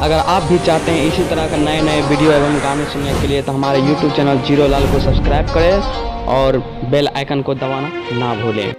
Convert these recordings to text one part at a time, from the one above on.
अगर आप भी चाहते हैं इसी तरह का नए नए वीडियो एवं गाने सुनने के लिए तो हमारे YouTube चैनल जीरो लाल को सब्सक्राइब करें और बेल आइकन को दबाना ना भूलें।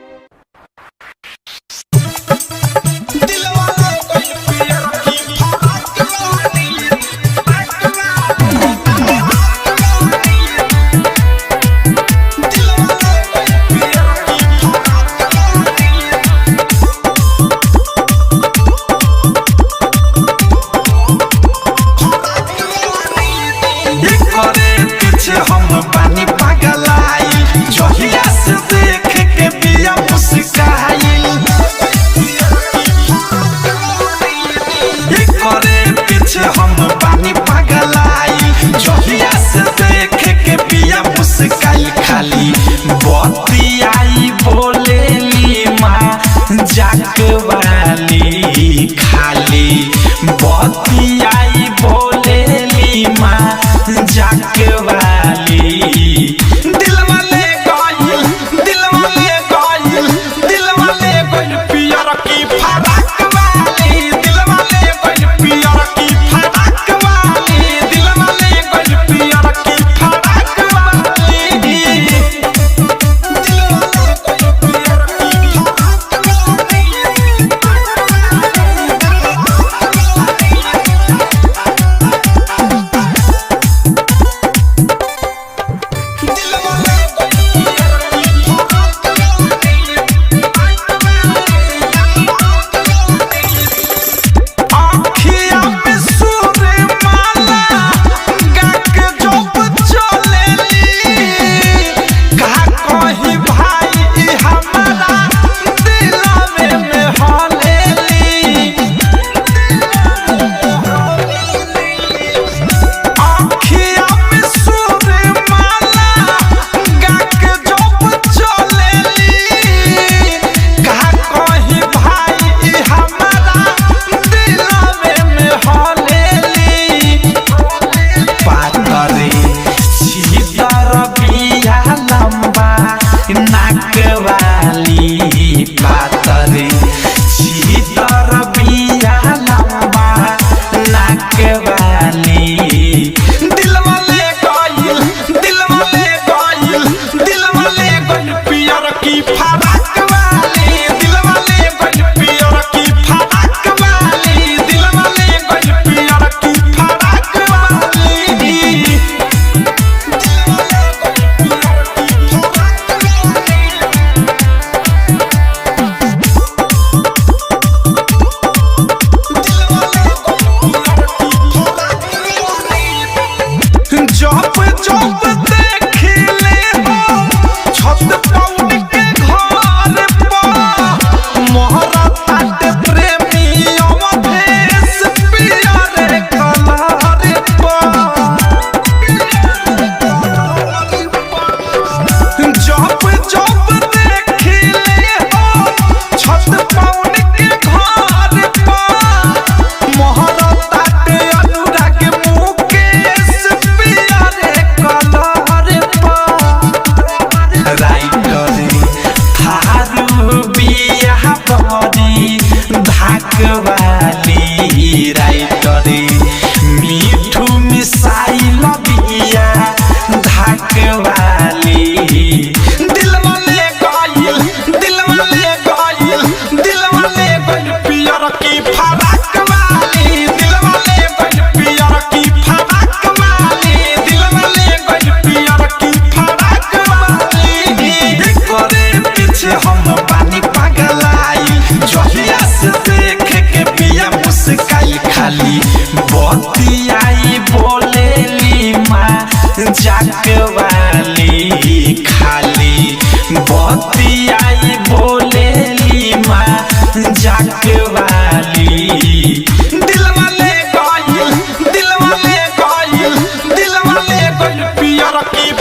हम पानी पगलाई जहिया से देख के पिया मुस्काइल करे पीछे हम पानी पगलाई जहिया से देख के पिया मुस्काइल खाली बतियाई बोलेली माँ जाक वाली खाली बतियाई बोलेली माँ जाक वाली दिल वाले गोइल पियर की फराक वाली दिल वाले गोइल पियर की फराक वाली दिल वाले गोइल पियर की फराक वाली दिल वाले गोइल पियर की वाली राइटरी मीठू मिसाइल बिया धाक वाली दिल वाले गोइल पियर की फराक वाली दिल वाले गोइल पियर की फराक वाली दिल वाले गोइल पियर की फराक वाली करे पीछे हम पानी पगलाई जहिया से देख के पिया मुस्काइल खाली बतियाई बोलेली माँ जाक वाली खाली बतियाई बोलेली माँ जाक वाली दिल वाले गोइल पियर की